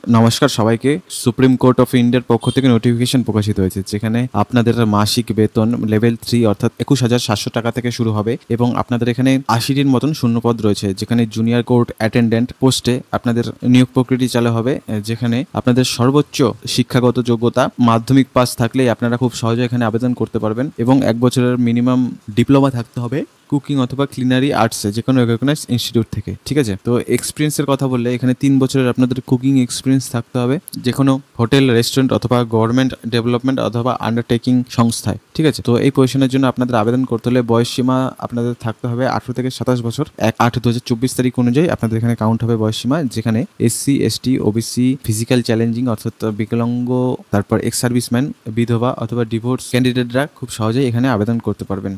নমস্কার সবাইকে। Supreme court of ইন্ডিয়ার পক্ষ থেকে নোটিফিকেশন প্রকাশিত হয়েছে, যেখানে আপনাদের মাসিক বেতন লেভেল 3 অর্থাৎ 21,700 টাকা থেকে শুরু হবে এবং আপনাদের এখানে 80টির মতন শূন্যপদ রয়েছে, যেখানে জুনিয়র কোর্ট অ্যাটেন্ডেন্ট পোস্টে আপনাদের নিয়োগ প্রক্রিয়াটি চালু হবে, যেখানে আপনাদের সর্বোচ্চ শিক্ষাগত যোগ্যতা মাধ্যমিক পাস থাকলেই আপনারা খুব সহজে এখানে আবেদন করতে পারবেন এবং 1 বছরের মিনিমাম ডিপ্লোমা থাকতে হবে কুকিং অথবা ক্লিনারি আর্টসে যে কোনো রেকগনাইজ ইনস্টিটিউট থেকে। ঠিক আছে, তো এক্সপিরিয়েন্সের কথা বললে এখানে 3 বছরের আপনাদের কুকিং এক্সপিরিয়েন্স থাকতে হবে যে কোনো হোটেল, রেস্টুরেন্ট অথবা গভর্নমেন্ট ডেভেলপমেন্ট অথবা আন্ডারটেকিং সংস্থায়। ঠিক আছে, তো এই পজিশনের জন্য আপনাদের আবেদন করতে হলে বয়স সীমা আপনাদের থাকতে হবে 18 থেকে 27 বছর। 1/8/2024 তারিখ অনুযায়ী আপনাদের এখানে কাউন্ট হবে বয়স সীমা, যেখানে SC, ST, OBC, physical challenging অর্থাৎ বিকলাঙ্গ, তারপর এক্স সার্ভিসম্যান, বিধবা অথবা ডিভোর্স ক্যান্ডিডেটরা খুব সহজেই এখানে আবেদন করতে পারবেন।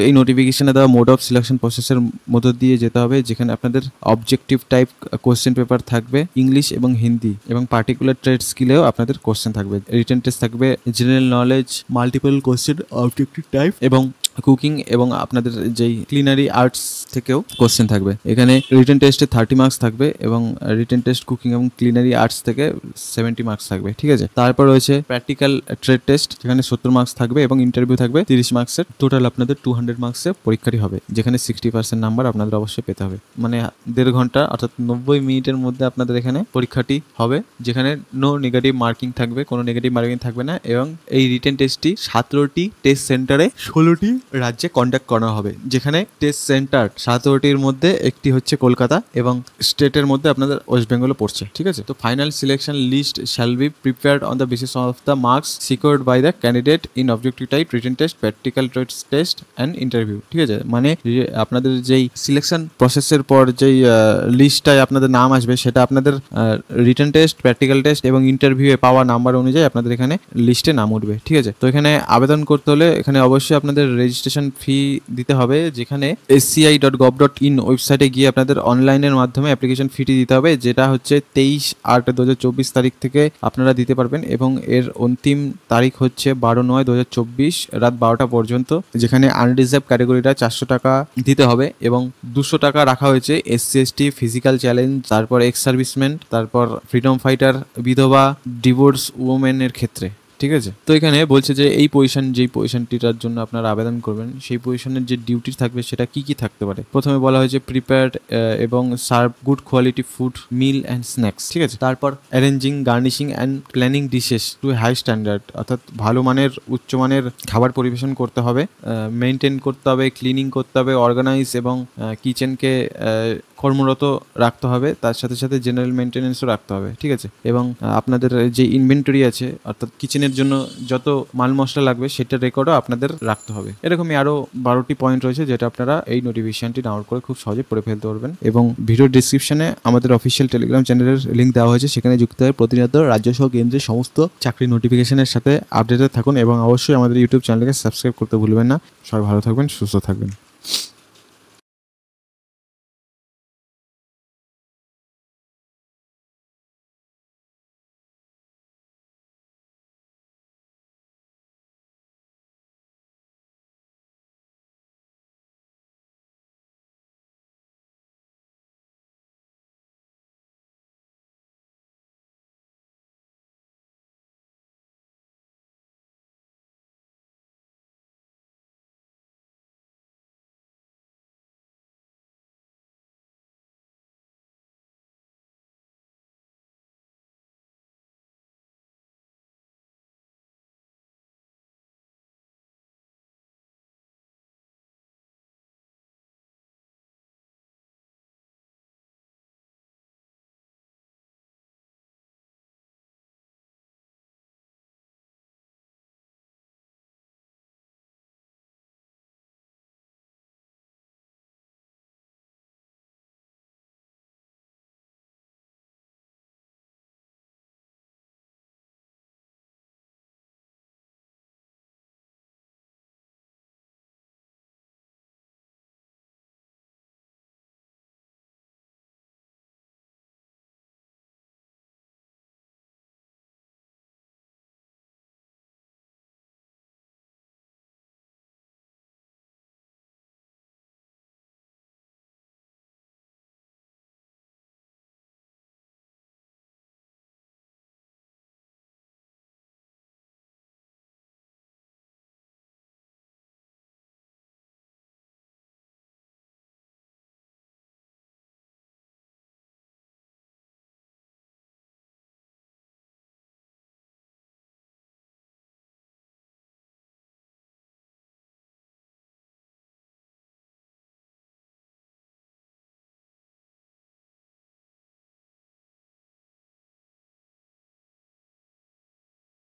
এই নোটিফিকেশনে দেওয়া মোড অফ সিলেকশন প্রসেসের মধ্য দিয়ে যেতে হবে, যেখানে আপনাদের অবজেক্টিভ টাইপ কোশ্চেন পেপার থাকবে ইংলিশ এবং হিন্দি, এবং পার্টিকুলার ট্রেড স্কিলেও আপনাদের কোশ্চেন থাকবে। রিটেন টেস্ট থাকবে general knowledge, multiple question, objective type এবং কুকিং, এবং আপনাদের যেই ক্লিনারি আর্টস থেকেও কোশ্চেন থাকবে। এখানে রিটেন টেস্টে 30 মার্কস থাকবে এবং রিটেন টেস্ট কুকিং এবং ক্লিনারি আর্টস থেকে 70 মার্কস থাকবে। ঠিক আছে, তারপর রয়েছে প্র্যাকটিক্যাল ট্রেড টেস্ট, যেখানে 70 মার্কস থাকবে এবং ইন্টারভিউ থাকবে 30 মার্কসের। টোটাল আপনাদের 200 মার্কসের পরীক্ষাটি হবে, যেখানে 60% নাম্বার আপনাদের অবশ্যই পেতে হবে। মানে 1.5 ঘন্টা অর্থাৎ 90 মিনিটের মধ্যে আপনাদের এখানে পরীক্ষাটি হবে, যেখানে নো নেগেটিভ মার্কিং থাকবে, কোনো নেগেটিভ মার্কিং থাকবে না। এবং এই রিটেন টেস্টটি 17টি টেস্ট সেন্টারে 16টি রাজ্যে কন্ডাক্ট করা হবে, যেখানে টেস্ট সেন্টার 17টির মধ্যে একটি হচ্ছে কলকাতা এবং স্টেটের মধ্যে আপনাদের ওয়েস্ট বেঙ্গলও পড়ছে। ঠিক আছে, তো final selection list shall be prepared on the basis of the marks secured by the candidate in objective type, written test, practical test and interview. ঠিক আছে, মানে আপনাদের যেই সিলেকশন প্রসেসের পর যেই লিস্টটায় আপনাদের নাম আসবে, সেটা আপনাদের রিটেন টেস্ট, প্র্যাকটিক্যাল টেস্ট এবং ইন্টারভিউ পাওয়া নাম্বার অনুযায়ী আপনাদের এখানে লিস্টে নাম উঠবে। ঠিক আছে, তো এখানে আবেদন করতে হলে এখানে অবশ্যই আপনাদের রেজিস্ট্রেশন ফি দিতে হবে, যেখানে sci.gov.in ওয়েবসাইটে গিয়ে আপনাদের অনলাইনের মাধ্যমে অ্যাপ্লিকেশন ফিটি দিতে হবে, যেটা হচ্ছে 23/8/2024 তারিখ থেকে আপনারা দিতে পারবেন এবং এর অন্তিম তারিখ হচ্ছে 12/9/2024 রাত 12টা পর্যন্ত, যেখানে আনরিজার্ভ ক্যাটাগরিটা 400 টাকা দিতে হবে এবং 200 টাকা রাখা হয়েছে SC, ST, ফিজিক্যাল চ্যালেঞ্জ, তারপর এক্স সার্ভিসম্যান, তারপর ফ্রিডম ফাইটার, বিধবা, ডিভোর্স উওমেনের ক্ষেত্রে। ঠিক আছে, তো এখানে বলছে যে এই যেই পজিশনটিটার জন্য আপনারা আবেদন করবেন, সেই পজিশনের যে ডিউটি থাকবে সেটা কি কি থাকতে পারে। প্রথমে বলা হয়েছে প্রিপেয়ার্ড এবং serve good quality food, meal and snacks. ঠিক আছে, তারপর arranging, garnishing and planning dishes to high standard, অর্থাৎ ভালো মানের, উচ্চমানের খাবার পরিবেশন করতে হবে, মেনটেন করতে হবে, ক্লিনিং করতে হবে, অর্গানাইজ এবং কিচেনকে কর্মরত রাখতে হবে, তার সাথে সাথে জেনারেল মেনটেনেন্সও রাখতে হবে। ঠিক আছে, এবং আপনাদের যে ইনভেন্টরি আছে অর্থাৎ কিচেনের জন্য যত মাল মশলা লাগবে সেটার রেকর্ডও আপনাদের রাখতে হবে। এরকমই আরো 12টি পয়েন্ট রয়েছে, যেটা আপনারা এই নোটিফিকেশনটি ডাউনলোড করে খুব সহজে পড়ে ফেলতে পারবেন। এবং ভিডিও ডিসক্রিপশনে আমাদের অফিসিয়াল টেলিগ্রাম চ্যানেলের লিঙ্ক দেওয়া হয়েছে, সেখানে যুক্ত হয়ে প্রতিনিয়ত রাজ্য সহ কেন্দ্রের সমস্ত চাকরি নোটিফিকেশনের সাথে আপডেটেড থাকুন এবং অবশ্যই আমাদের ইউটিউব চ্যানেলকে সাবস্ক্রাইব করতে ভুলবেন না। সবাই ভালো থাকবেন, সুস্থ থাকবেন।